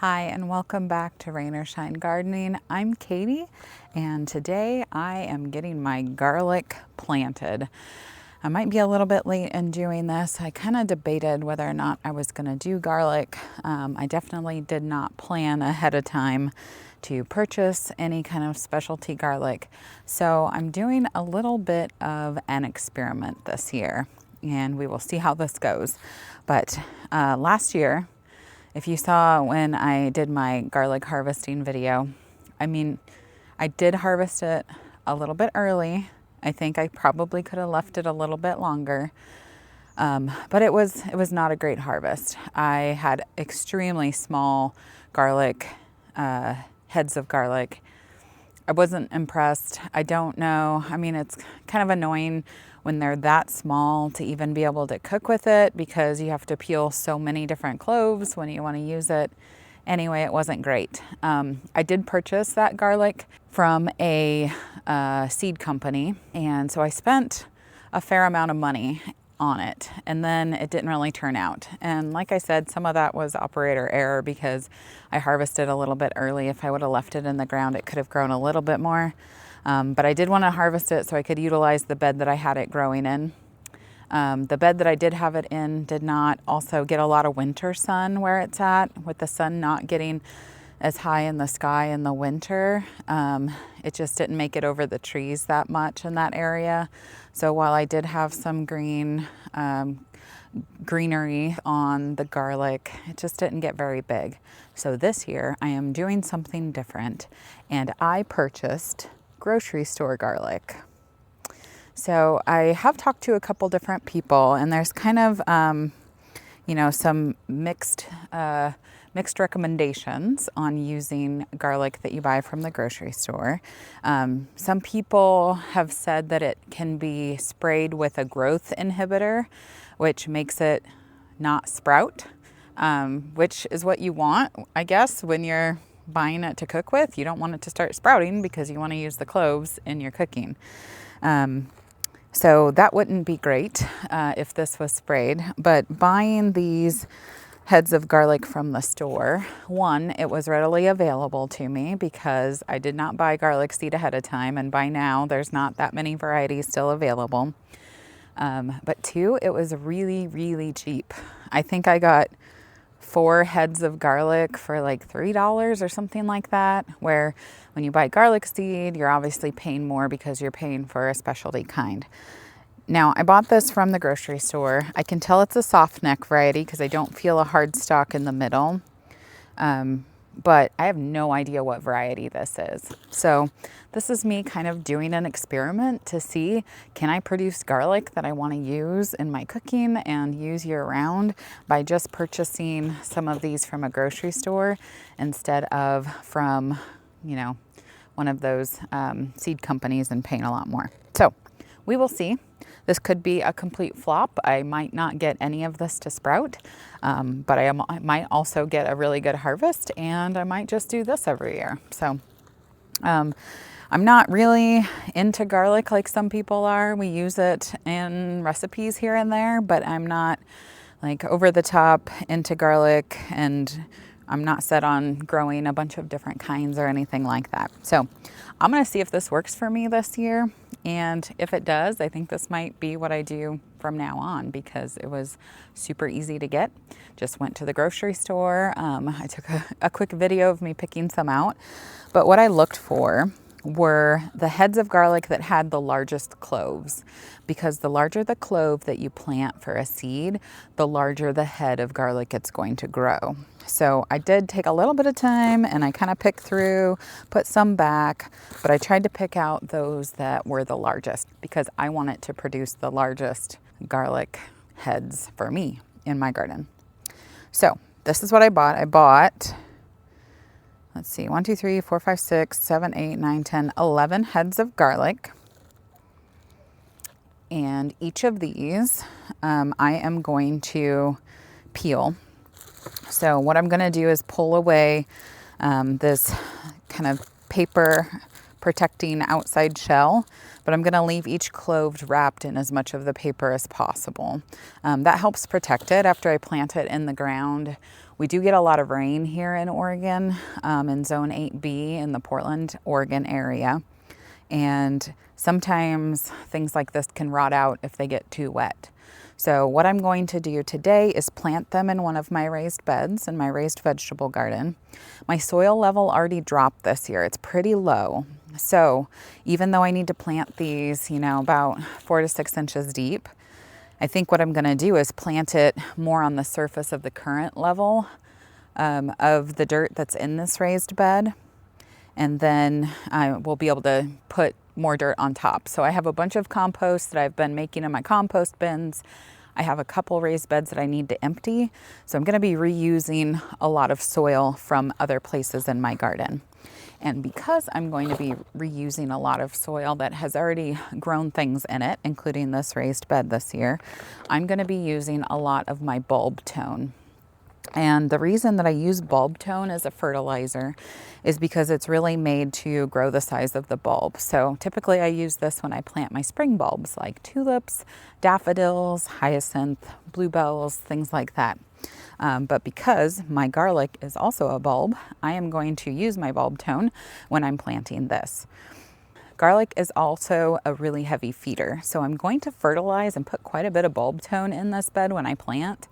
Hi, and welcome back to Rain or Shine Gardening. I'm Katie, and today I am getting my garlic planted. I might be a little bit late in doing this. I kind of debated whether or not I was going to do garlic. I definitely did not plan ahead of time to purchase any kind of specialty garlic. So I'm doing a little bit of an experiment this year, and we will see how this goes. But last year, if you saw when I did my garlic harvesting video, I did harvest it a little bit early. I think I probably could have left it a little bit longer, but it was not a great harvest. I had extremely small garlic, heads of garlic. I wasn't impressed. I don't know. It's kind of annoying when they're that small to even be able to cook with it because you have to peel so many different cloves when you want to use it. Anyway, it wasn't great. I did purchase that garlic from a seed company, and so I spent a fair amount of money on it, and then it didn't really turn out. And like I said, some of that was operator error because I harvested a little bit early. If I would have left it in the ground, it could have grown a little bit more. But I did want to harvest it so I could utilize the bed that I had it growing in. The bed that I did have it in did not also get a lot of winter sun where it's at, with the sun not getting as high in the sky in the winter. It just didn't make it over the trees that much in that area. So while I did have some greenery on the garlic, it just didn't get very big. So this year I am doing something different, and I purchased grocery store garlic. So I have talked to a couple different people, and there's kind of some mixed recommendations on using garlic that you buy from the grocery store. Some people have said that it can be sprayed with a growth inhibitor, which makes it not sprout, which is what you want, I guess, when you're buying it to cook with. You don't want it to start sprouting because you want to use the cloves in your cooking. So that wouldn't be great if this was sprayed. But buying these heads of garlic from the store, one, it was readily available to me because I did not buy garlic seed ahead of time, and by now there's not that many varieties still available. But two, it was really, really cheap. I think I got 4 heads of garlic for like $3 or something like that, where when you buy garlic seed, you're obviously paying more because you're paying for a specialty kind. Now, I bought this from the grocery store. I can tell it's a soft neck variety because I don't feel a hard stalk in the middle. But I have no idea what variety this is. So this is me kind of doing an experiment to see, can I produce garlic that I want to use in my cooking and use year round by just purchasing some of these from a grocery store instead of from, one of those seed companies and paying a lot more. So we will see. This could be a complete flop. I might not get any of this to sprout, but I might also get a really good harvest, and I might just do this every year. So I'm not really into garlic like some people are. We use it in recipes here and there, but I'm not like over the top into garlic, and I'm not set on growing a bunch of different kinds or anything like that. So I'm going to see if this works for me this year. And if it does, I think this might be what I do from now on because it was super easy to get. Just went to the grocery store. I took a quick video of me picking some out. But what I looked for were the heads of garlic that had the largest cloves, because the larger the clove that you plant for a seed, the larger the head of garlic it's going to grow. So I did take a little bit of time and I kind of picked through, put some back, but I tried to pick out those that were the largest because I wanted to produce the largest garlic heads for me in my garden. So this is what I bought. I bought, let's see, 1, 2, 3, 4, 5, 6, 7, 8, 9, 10, 11 heads of garlic. And each of these I am going to peel. So what I'm going to do is pull away this kind of paper protecting outside shell, but I'm going to leave each clove wrapped in as much of the paper as possible. That helps protect it after I plant it in the ground. We do get a lot of rain here in Oregon, in Zone 8B in the Portland, Oregon area. And sometimes things like this can rot out if they get too wet. So what I'm going to do today is plant them in one of my raised beds in my raised vegetable garden. My soil level already dropped this year. It's pretty low. So even though I need to plant these, about 4 to 6 inches deep, I think what I'm going to do is plant it more on the surface of the current level of the dirt that's in this raised bed. And then I will be able to put more dirt on top. So I have a bunch of compost that I've been making in my compost bins. I have a couple raised beds that I need to empty. So I'm going to be reusing a lot of soil from other places in my garden. And because I'm going to be reusing a lot of soil that has already grown things in it, including this raised bed this year, I'm going to be using a lot of my bulb tone. And the reason that I use bulb tone as a fertilizer is because it's really made to grow the size of the bulb. So typically I use this when I plant my spring bulbs like tulips, daffodils, hyacinth, bluebells, things like that. But because my garlic is also a bulb, I am going to use my bulb tone when I'm planting this. Garlic is also a really heavy feeder, so I'm going to fertilize and put quite a bit of bulb tone in this bed when I plant,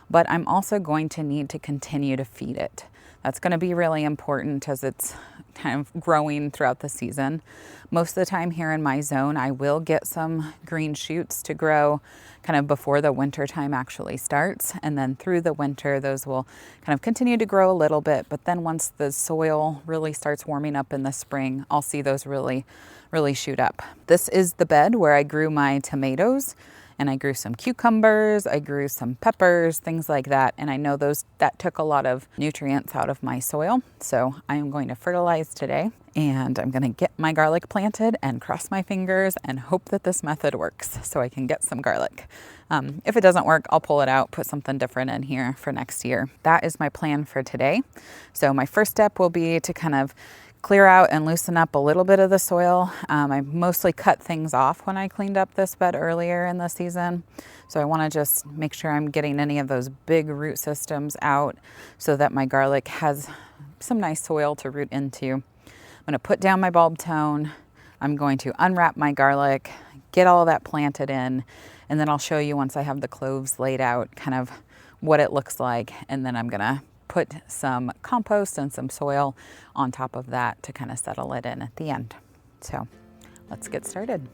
but I'm also going to need to continue to feed it. That's going to be really important as it's kind of growing throughout the season. Most of the time here in my zone, I will get some green shoots to grow kind of before the winter time actually starts. And then through the winter, those will kind of continue to grow a little bit. But then once the soil really starts warming up in the spring, I'll see those really shoot up. This is the bed where I grew my tomatoes. And I grew some cucumbers, I grew some peppers, things like that. And I know that took a lot of nutrients out of my soil. So I am going to fertilize today, and I'm going to get my garlic planted and cross my fingers and hope that this method works so I can get some garlic. If it doesn't work, I'll pull it out, put something different in here for next year. That is my plan for today. So my first step will be to kind of clear out and loosen up a little bit of the soil. I mostly cut things off when I cleaned up this bed earlier in the season. So I want to just make sure I'm getting any of those big root systems out so that my garlic has some nice soil to root into. I'm going to put down my bulb tone. I'm going to unwrap my garlic, get all of that planted in, and then I'll show you once I have the cloves laid out kind of what it looks like. And then I'm going to put some compost and some soil on top of that to kind of settle it in at the end. So let's get started.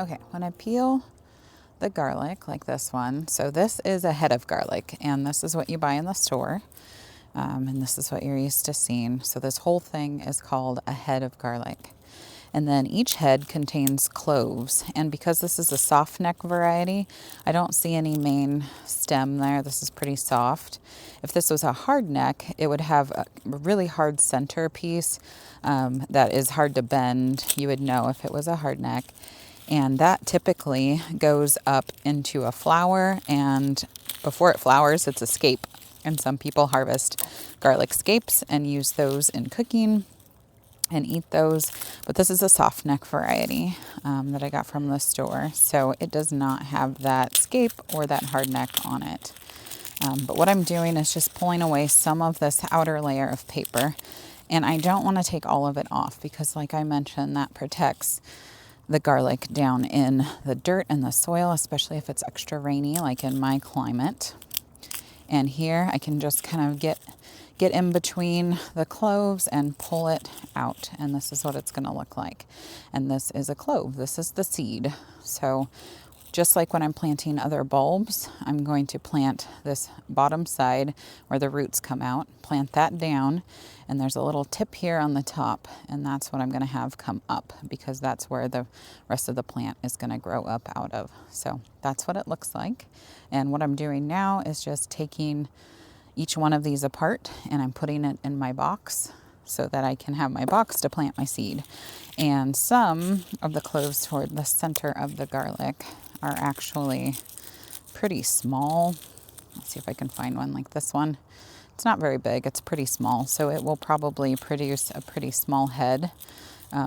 Okay, when I peel the garlic like this one, so this is a head of garlic, and this is what you buy in the store, and this is what you're used to seeing. So this whole thing is called a head of garlic. And then each head contains cloves. And because this is a soft neck variety, I don't see any main stem there. This is pretty soft. If this was a hard neck, it would have a really hard center piece that is hard to bend. You would know if it was a hard neck. And that typically goes up into a flower, and before it flowers, it's a scape. And some people harvest garlic scapes and use those in cooking and eat those. But this is a soft neck variety that I got from the store. So it does not have that scape or that hard neck on it. But what I'm doing is just pulling away some of this outer layer of paper. And I don't want to take all of it off because, like I mentioned, that protects the garlic down in the dirt and the soil, especially if it's extra rainy, like in my climate. And here I can just kind of get in between the cloves and pull it out. And this is what it's going to look like. And this is a clove. This is the seed. So just like when I'm planting other bulbs, I'm going to plant this bottom side where the roots come out, plant that down, and there's a little tip here on the top, and that's what I'm going to have come up because that's where the rest of the plant is going to grow up out of. So that's what it looks like. And what I'm doing now is just taking each one of these apart and I'm putting it in my box so that I can have my box to plant my seed. And some of the cloves toward the center of the garlic are actually pretty small. Let's see if I can find one like this one. It's not very big, it's pretty small, so it will probably produce a pretty small head.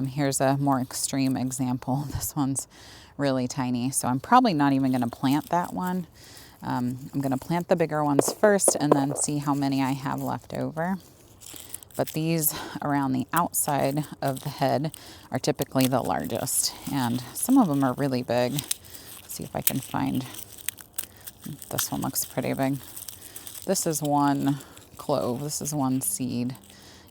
Here's a more extreme example. This one's really tiny, so I'm probably not even going to plant that one. I'm going to plant the bigger ones first and then see how many I have left over. But these around the outside of the head are typically the largest, and some of them are really big. Let's see if I can find, this one looks pretty big. This is one clove, this is one seed,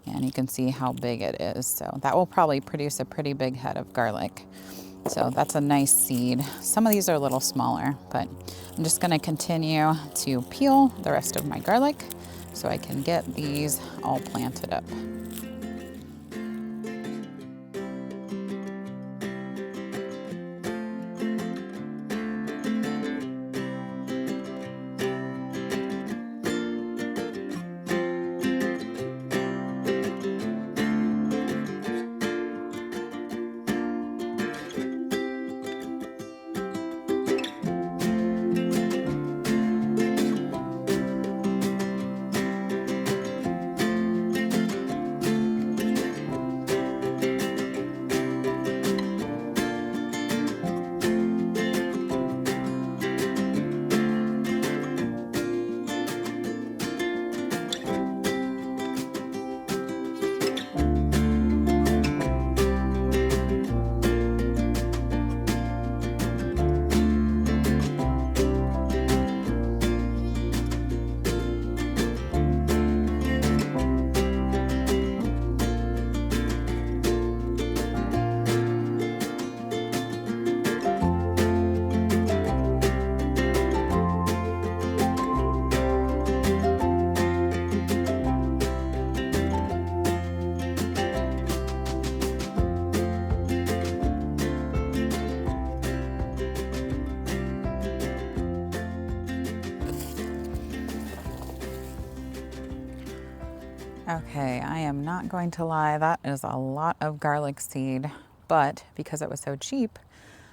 and you can see how big it is. So that will probably produce a pretty big head of garlic. So that's a nice seed. Some of these are a little smaller, but I'm just going to continue to peel the rest of my garlic so I can get these all planted up. Okay, I am not going to lie, that is a lot of garlic seed, but because it was so cheap,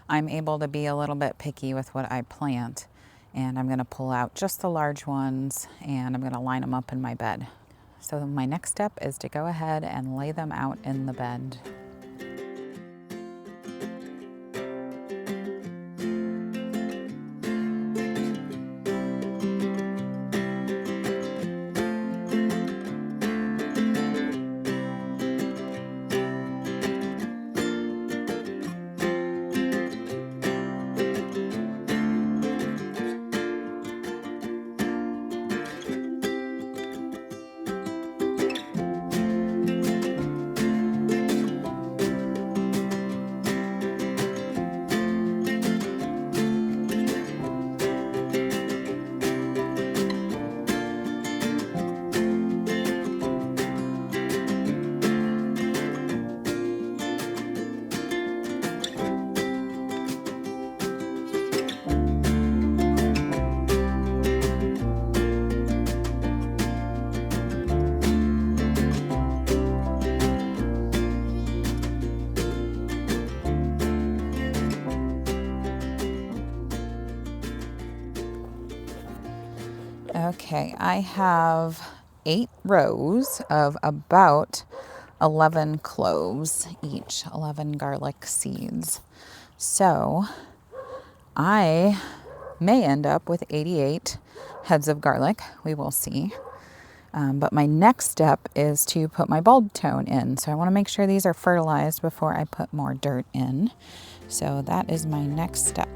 I'm able to be a little bit picky with what I plant, and I'm going to pull out just the large ones and I'm going to line them up in my bed. So my next step is to go ahead and lay them out in the bed. Okay, I have 8 rows of about 11 cloves each, 11 garlic seeds. So I may end up with 88 heads of garlic. We will see. But my next step is to put my bulb tone in. So I want to make sure these are fertilized before I put more dirt in. So that is my next step.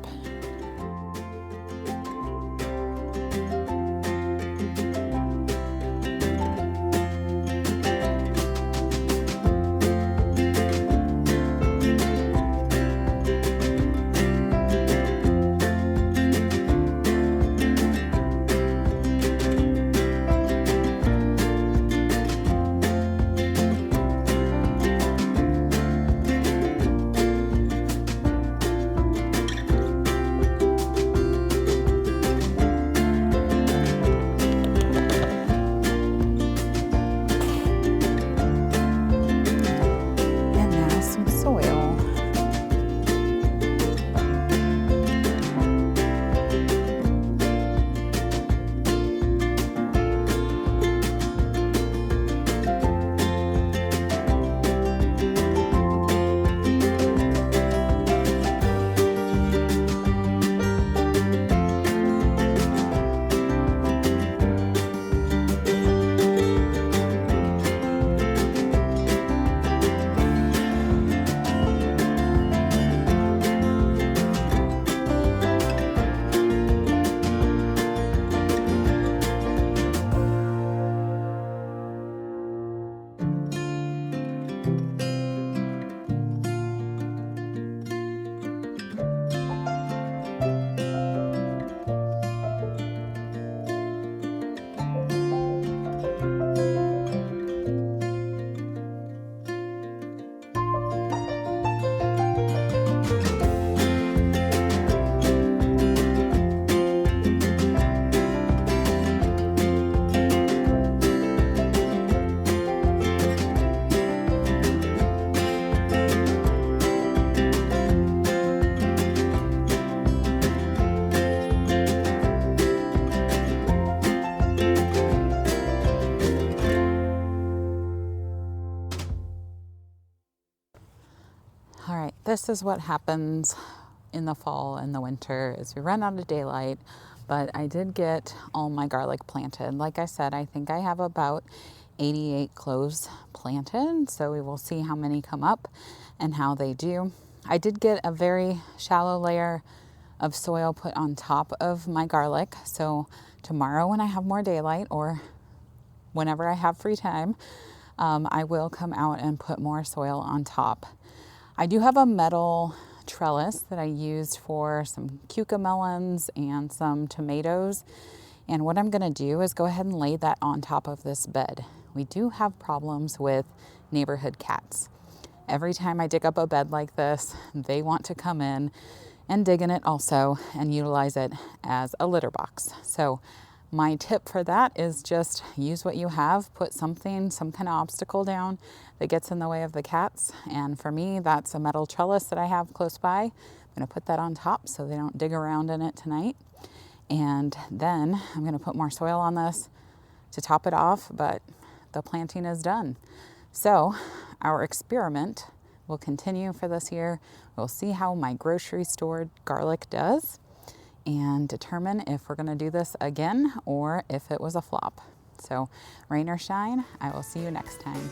All right, this is what happens in the fall and the winter is we run out of daylight, but I did get all my garlic planted. Like I said, I think I have about 88 cloves planted, so we will see how many come up and how they do. I did get a very shallow layer of soil put on top of my garlic, so tomorrow when I have more daylight or whenever I have free time, I will come out and put more soil on top. I do have a metal trellis that I used for some cucamelons and some tomatoes. And what I'm gonna do is go ahead and lay that on top of this bed. We do have problems with neighborhood cats. Every time I dig up a bed like this, they want to come in and dig in it also and utilize it as a litter box. So my tip for that is just use what you have, put something, some kind of obstacle down that gets in the way of the cats. And for me, that's a metal trellis that I have close by. I'm gonna put that on top so they don't dig around in it tonight. And then I'm gonna put more soil on this to top it off, but the planting is done. So our experiment will continue for this year. We'll see how my grocery store garlic does and determine if we're gonna do this again or if it was a flop. So rain or shine, I will see you next time.